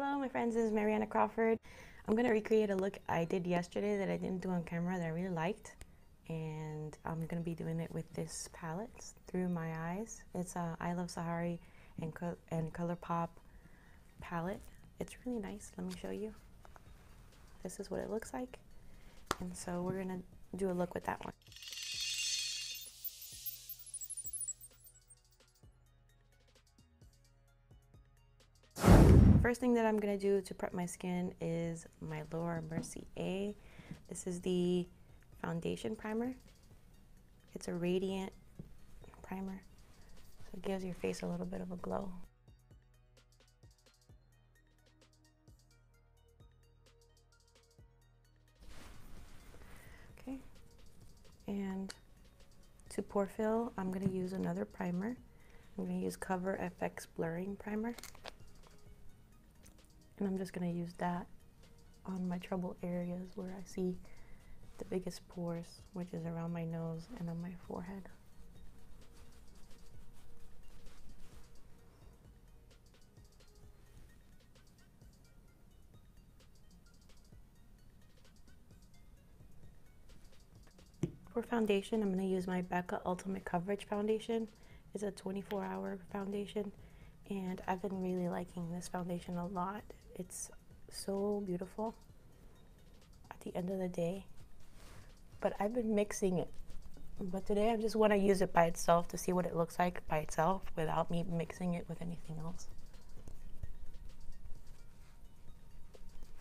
Hello my friends, this is Mariana Crawford. I'm going to recreate a look I did yesterday that I didn't do on camera that I really liked. And I'm going to be doing it with this palette, Through My Eyes. It's a I Love Sahari and ColourPop palette. It's really nice. Let me show you. This is what it looks like. And so we're going to do a look with that one. First thing that I'm going to do to prep my skin is my Laura Mercier. This is the foundation primer. It's a radiant primer, so it gives your face a little bit of a glow. Okay, and to pore fill, I'm going to use another primer. I'm going to use Cover FX Blurring Primer. And I'm just going to use that on my trouble areas where I see the biggest pores, which is around my nose and on my forehead. For foundation, I'm going to use my Becca Ultimate Coverage Foundation. It's a 24-hour foundation, and I've been really liking this foundation a lot. It's so beautiful at the end of the day, but I've been mixing it. But today I just want to use it by itself to see what it looks like by itself without me mixing it with anything else.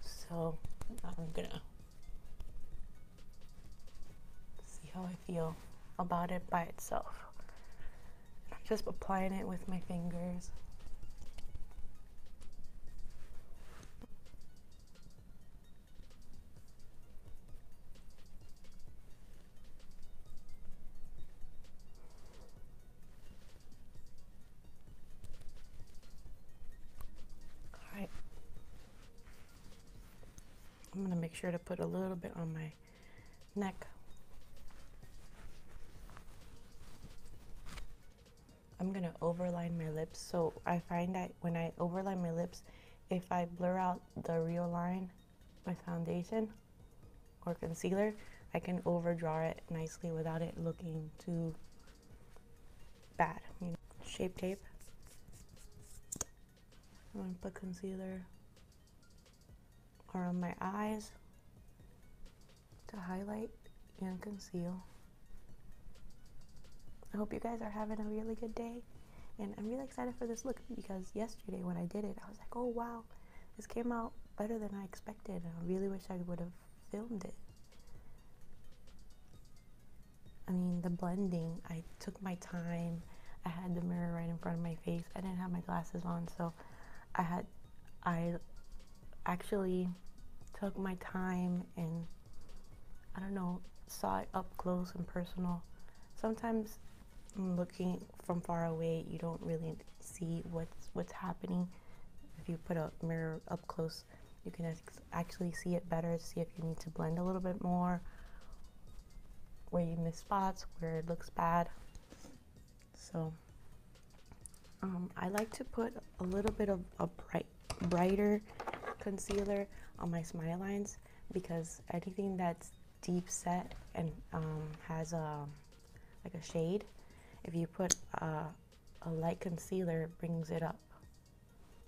So I'm gonna see how I feel about it by itself. I'm just applying it with my fingers. Alright. I'm gonna make sure to put a little bit on my neck. I'm going to overline my lips. So I find that when I overline my lips, if I blur out the real line with foundation or concealer, I can overdraw it nicely without it looking too bad. You know, Shape tape. I'm going to put concealer around my eyes to highlight and conceal. I hope you guys are having a really good day, and I'm really excited for this look because yesterday when I did it, I was like, oh wow, this came out better than I expected, and I really wish I would have filmed it. I mean, the blending, I took my time. I had the mirror right in front of my face. I didn't have my glasses on, so I actually took my time and, I don't know, saw it up close and personal. Sometimes looking from far away, you don't really see what's happening. If you put a mirror up close, you can actually see it better, see if you need to blend a little bit more, where you miss spots, where it looks bad. So I like to put a little bit of a brighter concealer on my smile lines, because anything that's deep set and has like a shade, if you put a light concealer, it brings it up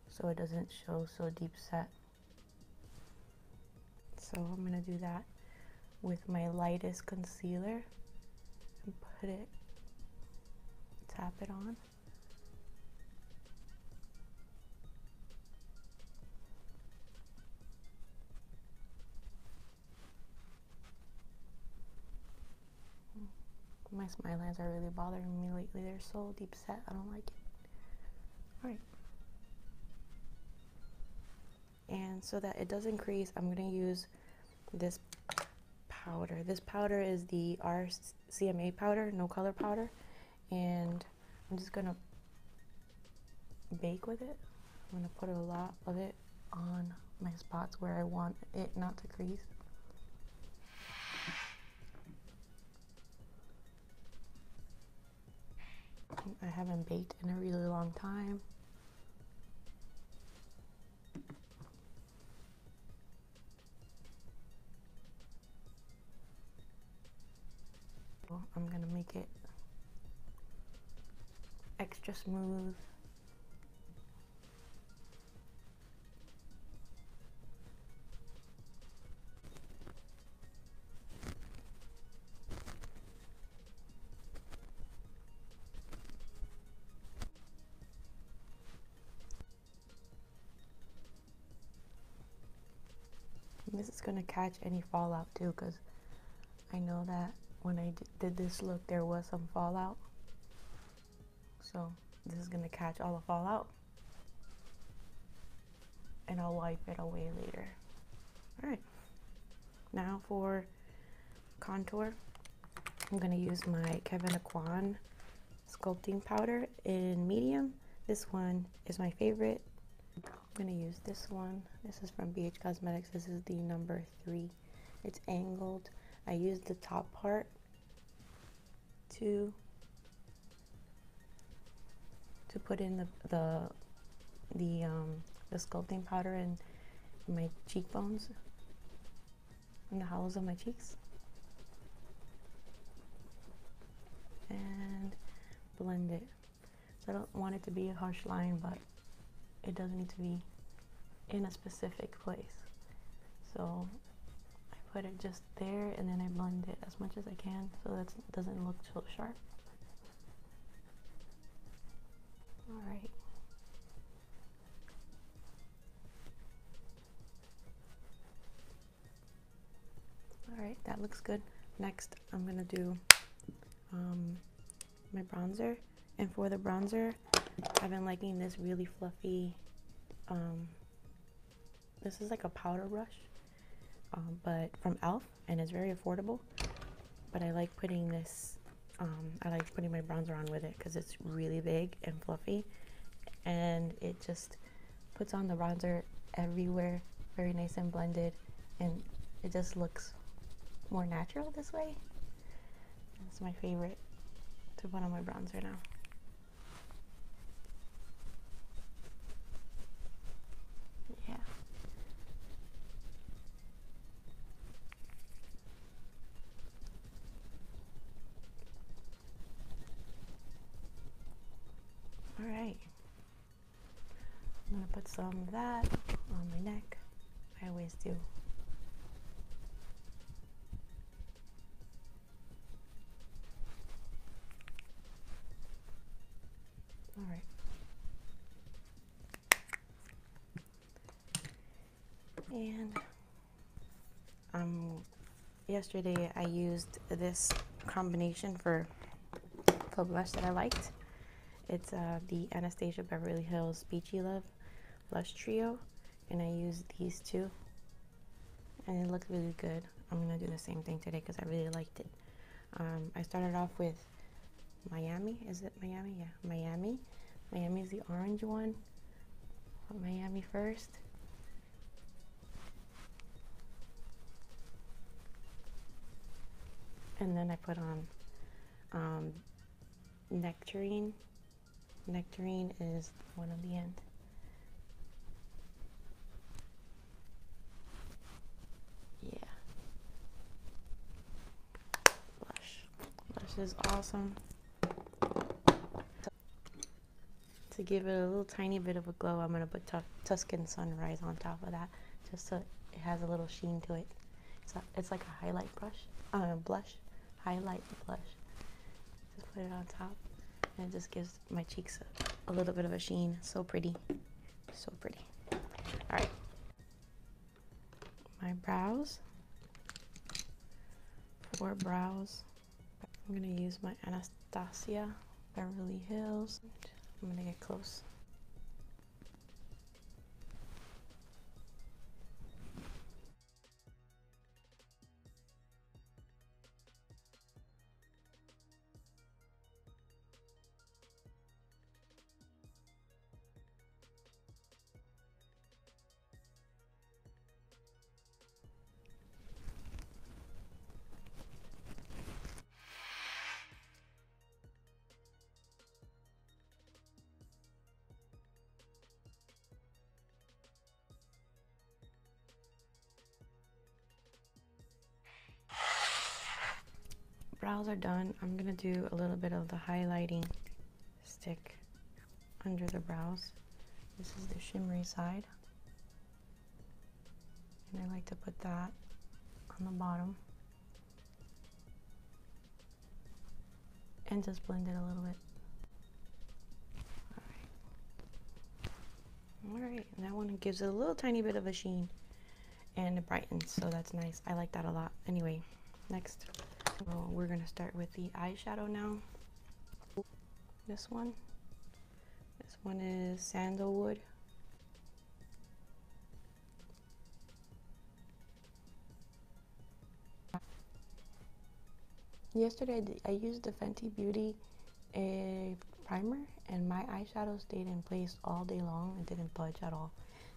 so it doesn't show so deep set. So I'm going to do that with my lightest concealer and tap it on. My smile lines are really bothering me lately. They're so deep set. I don't like it. Alright. And so that it doesn't crease, I'm going to use this powder. This powder is the RCMA powder, no color powder. And I'm just going to bake with it. I'm going to put a lot of it on my spots where I want it not to crease. I haven't baked in a really long time. So I'm gonna make it extra smooth. This is gonna catch any fallout too, because I know that when I did this look there was some fallout, so this is gonna catch all the fallout and I'll wipe it away later. Alright, now for contour, I'm gonna use my Kevin Aquan sculpting powder in medium. This one is my favorite. I'm gonna use this one. This is from BH Cosmetics. This is the number 3. It's angled. I used the top part to put in the sculpting powder in my cheekbones, in the hollows of my cheeks, and blend it. So I don't want it to be a harsh line, but it doesn't need to be in a specific place. So I put it just there and then I blend it as much as I can so that it doesn't look so sharp. Alright. Alright, that looks good. Next, I'm gonna do my bronzer. And for the bronzer, I've been liking this really fluffy, this is like a powder brush, but from e.l.f. and it's very affordable. But I like putting this, I like putting my bronzer on with it because it's really big and fluffy, and it just puts on the bronzer everywhere, very nice and blended, and it just looks more natural this way. It's my favorite to put on my bronzer now. Yeah. Alright. I'm gonna put some of that on my neck. I always do. Alright. And yesterday I used this combination for blush that I liked. It's the Anastasia Beverly Hills Beachy Love Blush Trio, and I used these two and it looked really good. I'm gonna do the same thing today because I really liked it. I started off with Miami. Is it Miami? Yeah, Miami. Miami is the orange one. Put Miami first. And then I put on Nectarine. Nectarine is the one on the end. Yeah. Blush is awesome. To give it a little tiny bit of a glow, I'm gonna put Tuscan Sunrise on top of that, just so it has a little sheen to it. So it's like a highlight blush, highlight blush. Just put it on top, and it just gives my cheeks a little bit of a sheen. So pretty, so pretty. All right, my brows. For brows, I'm gonna use my Anastasia Beverly Hills. I'm gonna get close. brows are done, I'm gonna do a little bit of the highlighting stick under the brows. This is the shimmery side, and I like to put that on the bottom and just blend it a little bit. Alright, and that one gives it a little tiny bit of a sheen and it brightens, so that's nice. I like that a lot. Anyway, next we're gonna start with the eyeshadow now. This one is Sandalwood. Yesterday I used the Fenty Beauty primer, and my eyeshadow stayed in place all day long. It didn't budge at all.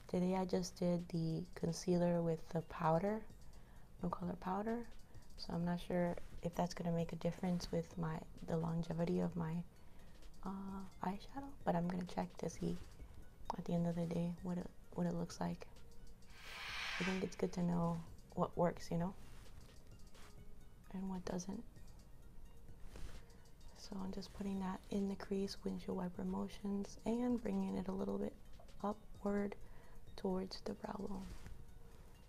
Today I just did the concealer with the powder, no color powder, so I'm not sure if that's gonna make a difference with the longevity of my eyeshadow, but I'm gonna check to see at the end of the day what it looks like. I think it's good to know what works, you know, and what doesn't. So I'm just putting that in the crease, windshield wiper motions, and bringing it a little bit upward towards the brow bone.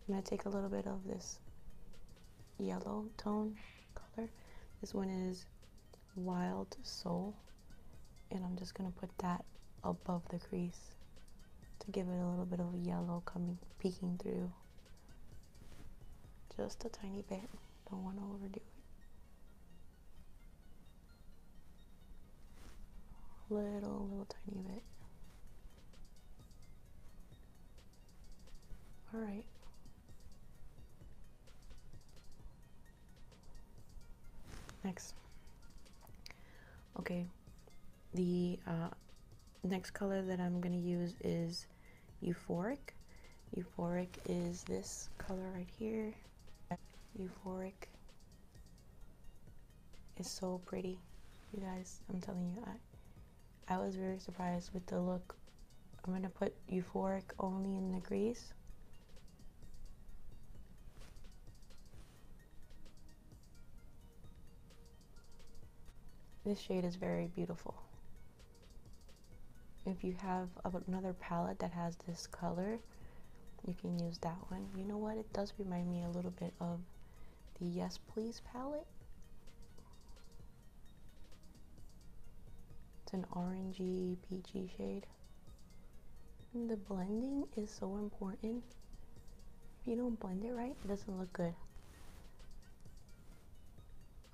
I'm going to take a little bit of this yellow tone color. This one is Wild Soul, and I'm just going to put that above the crease to give it a little bit of yellow peeking through. Just a tiny bit. Don't want to overdo it. Little tiny bit. All right. Next. Okay. The next color that I'm going to use is Euphoric. Euphoric is this color right here. Euphoric is so pretty. You guys, I'm telling you, I was very surprised with the look. I'm going to put Euphoric only in the crease. This shade is very beautiful. If you have another palette that has this color, you can use that one. You know what? It does remind me a little bit of the Yes Please palette. It's an orangey, peachy shade. And the blending is so important. If you don't blend it right, it doesn't look good.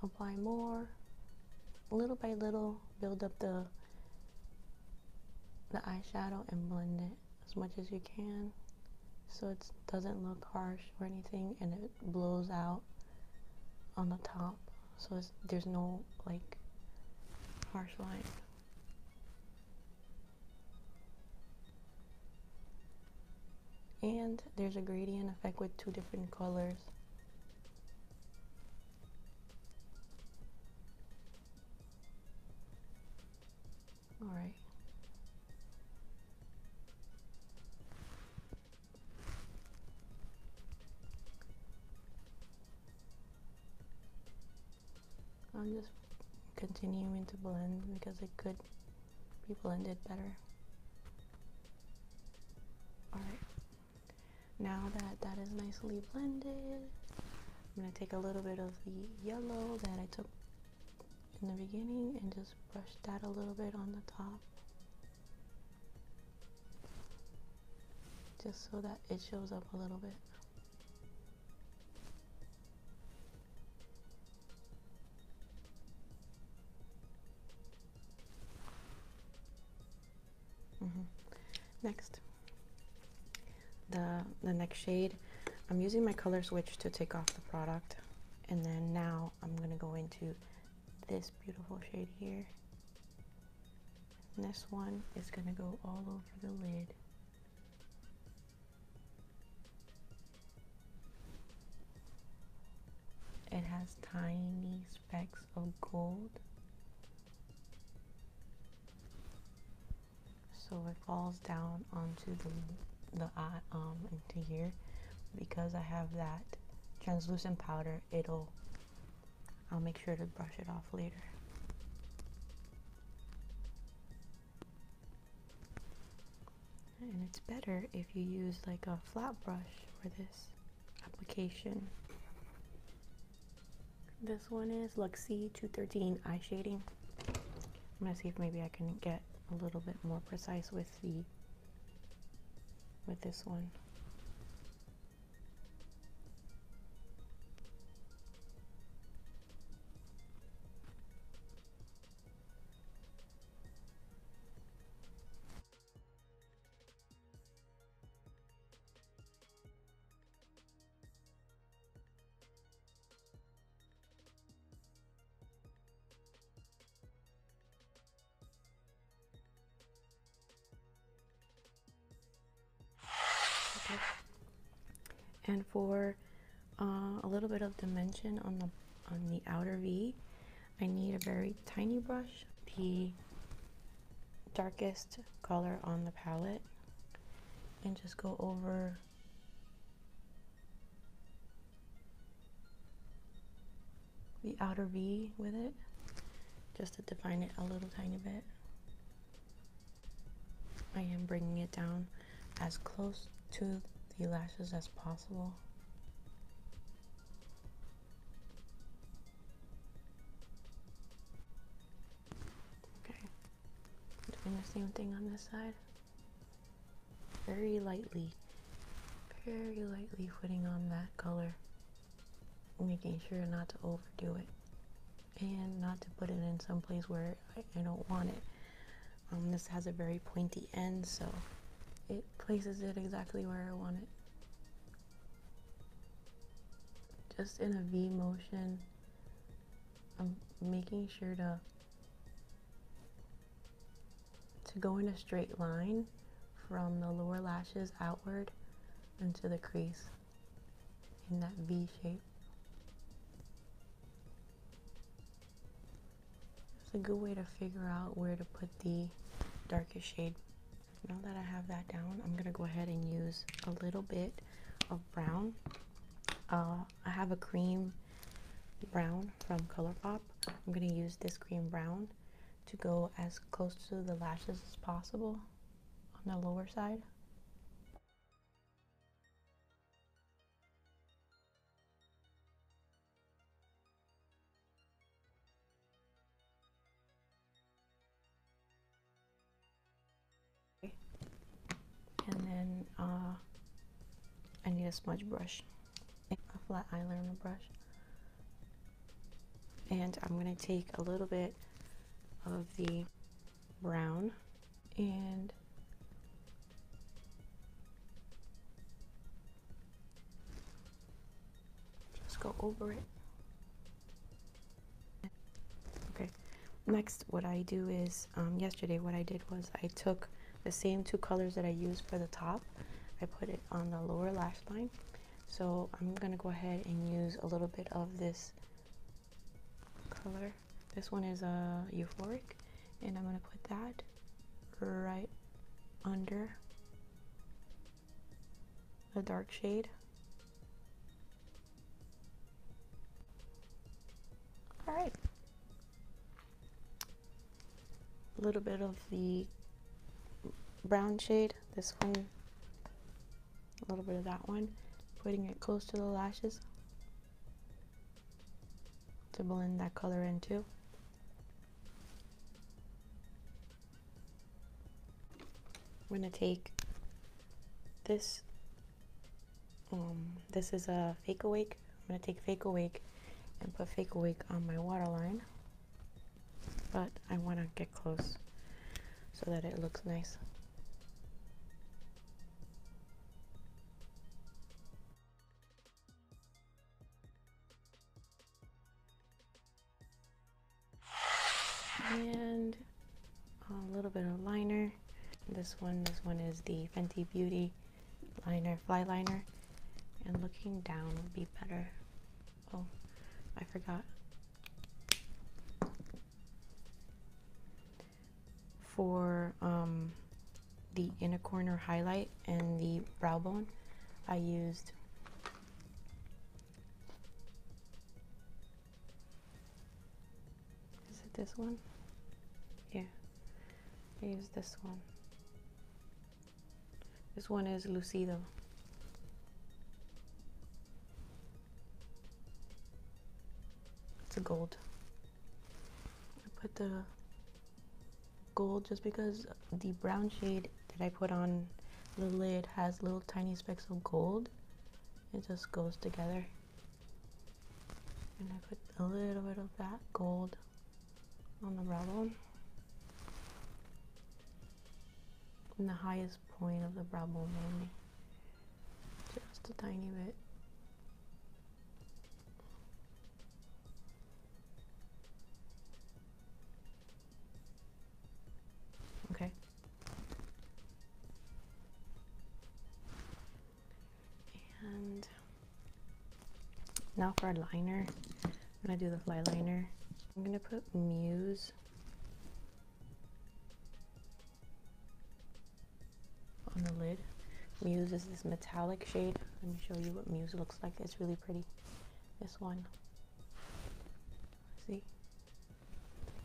Apply more. Little by little, build up the eyeshadow and blend it as much as you can, so it doesn't look harsh or anything, and it blows out on the top, so there's no like harsh line. And there's a gradient effect with two different colors. All right. I'm just continuing to blend because it could be blended better. Alright, now that is nicely blended, I'm going to take a little bit of the yellow that I took in the beginning and just brush that a little bit on the top, just so that it shows up a little bit. Next, the next shade, I'm using my color switch to take off the product, and then now I'm going to go into this beautiful shade here. And this one is going to go all over the lid. It has tiny specks of gold, so it falls down onto the eye, into here. Because I have that translucent powder, it'll I'll make sure to brush it off later. And it's better if you use like a flat brush for this application. This one is Luxie 213 eye shading. I'm gonna see if maybe I can get a little bit more precise with this one. Okay. And for a little bit of dimension on the outer V, I need a very tiny brush, the darkest color on the palette, and just go over the outer V with it, just to define it a little tiny bit. I am bringing it down as close to the lashes as possible. Okay, doing the same thing on this side. Very lightly putting on that color, making sure not to overdo it and not to put it in some place where I don't want it. This has a very pointy end, so it places it exactly where I want it. Just in a V motion, I'm making sure to go in a straight line from the lower lashes outward into the crease in that V shape. It's a good way to figure out where to put the darkest shade. Now that I have that down, I'm gonna go ahead and use a little bit of brown. I have a cream brown from ColourPop. I'm gonna use this cream brown to go as close to the lashes as possible on the lower side. And then I need a smudge brush, a flat eyeliner brush, and I'm going to take a little bit of the brown and just go over it. Okay, next what I do is, yesterday what I did was I took the same two colors that I used for the top, I put it on the lower lash line. So I'm gonna go ahead and use a little bit of this color. This one is Euphoric, and I'm gonna put that right under the dark shade. All right. A little bit of the brown shade, this one, a little bit of that one, putting it close to the lashes to blend that color in too. I'm gonna take this, this is a Fake Awake. I'm gonna take Fake Awake and put Fake Awake on my waterline, but I wanna get close so that it looks nice. And a little bit of liner. This one is the Fenty Beauty liner, fly liner, and looking down would be better. Oh, I forgot. For the inner corner highlight and the brow bone, I used this one. Yeah, I use this one. This one is Lucido. It's a gold. I put the gold just because the brown shade that I put on the lid has little tiny specks of gold. It just goes together. And I put a little bit of that gold on the brow bone. In the highest point of the brow bone only. Just a tiny bit. Okay. And now for a liner, I'm gonna do the fly liner. I'm gonna put Muse on the lid. Muse is this metallic shade. Let me show you what Muse looks like. It's really pretty. This one. See?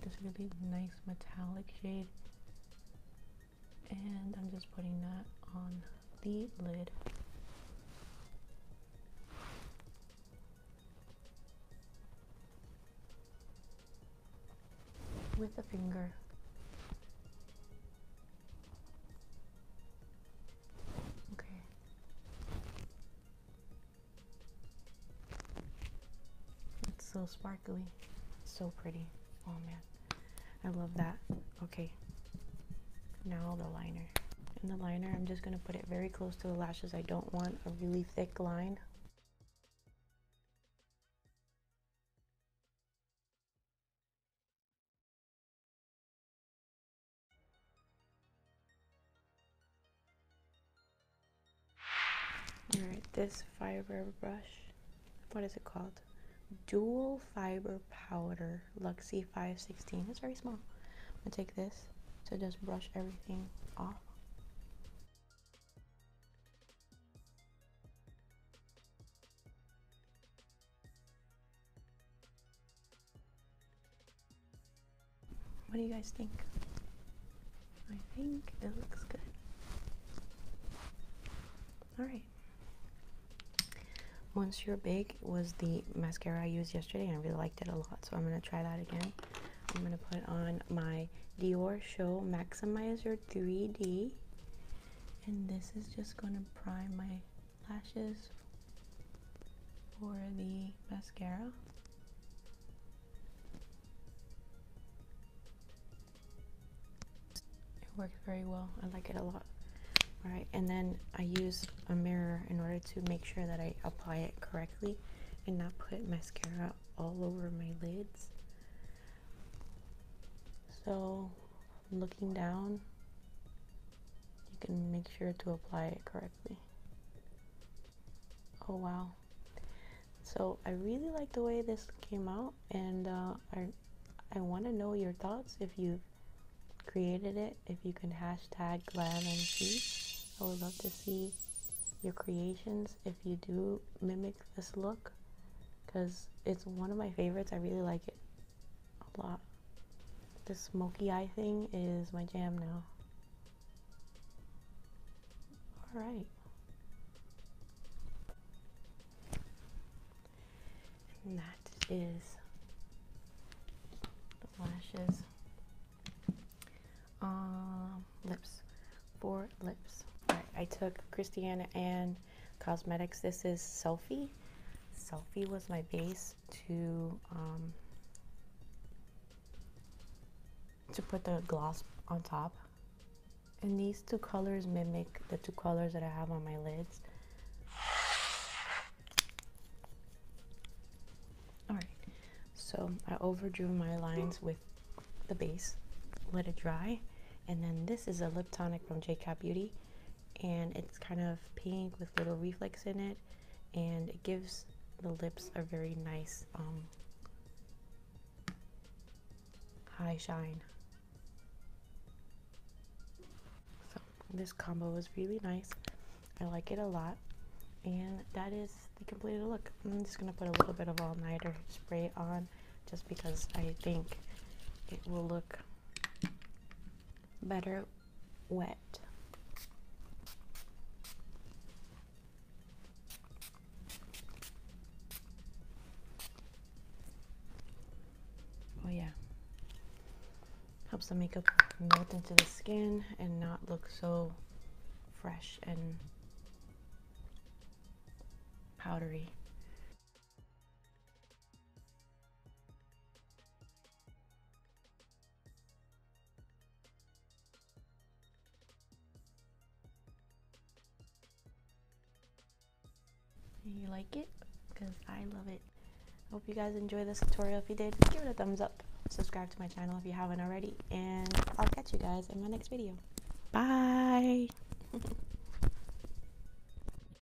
This really nice metallic shade. And I'm just putting that on the lid. With a finger. Okay. It's so sparkly. So pretty. Oh man. I love that. Okay. Now the liner. In the liner, I'm just going to put it very close to the lashes. I don't want a really thick line. Alright, this fiber brush, what is it called? Dual Fiber Powder Luxie 516. It's very small. I'm going to take this to just brush everything off. What do you guys think? I think it looks good. Alright. Monsieur Big was the mascara I used yesterday and I really liked it a lot, so I'm going to try that again. I'm going to put on my Dior Show Maximizer 3D, and this is just going to prime my lashes for the mascara. It works very well. I like it a lot. Alright, and then I use a mirror in order to make sure that I apply it correctly and not put mascara all over my lids. So, looking down, you can make sure to apply it correctly. Oh wow. So, I really like the way this came out, and I want to know your thoughts if you've created it, if you can hashtag GlamMC. I would love to see your creations if you do mimic this look, because it's one of my favorites. I really like it a lot. This smoky eye thing is my jam now. Alright. And that is the lashes. Lips. For lips. Alright, I took Christiana and Cosmetics. This is Selfie. Selfie was my base to put the gloss on top. And these two colors mimic the two colors that I have on my lids. Alright, so I overdrew my lines with the base, let it dry, and then this is a lip tonic from JCat Beauty, and it's kind of pink with little reflex in it, and it gives the lips a very nice high shine. So this combo is really nice. I like it a lot, and that is the completed look. I'm just gonna put a little bit of all-nighter spray on just because I think it will look better wet. Oh yeah, helps the makeup melt into the skin and not look so fresh and powdery. You like it? Because I love it. Hope you guys enjoy this tutorial. If you did, give it a thumbs up. Subscribe to my channel if you haven't already. And I'll catch you guys in my next video. Bye!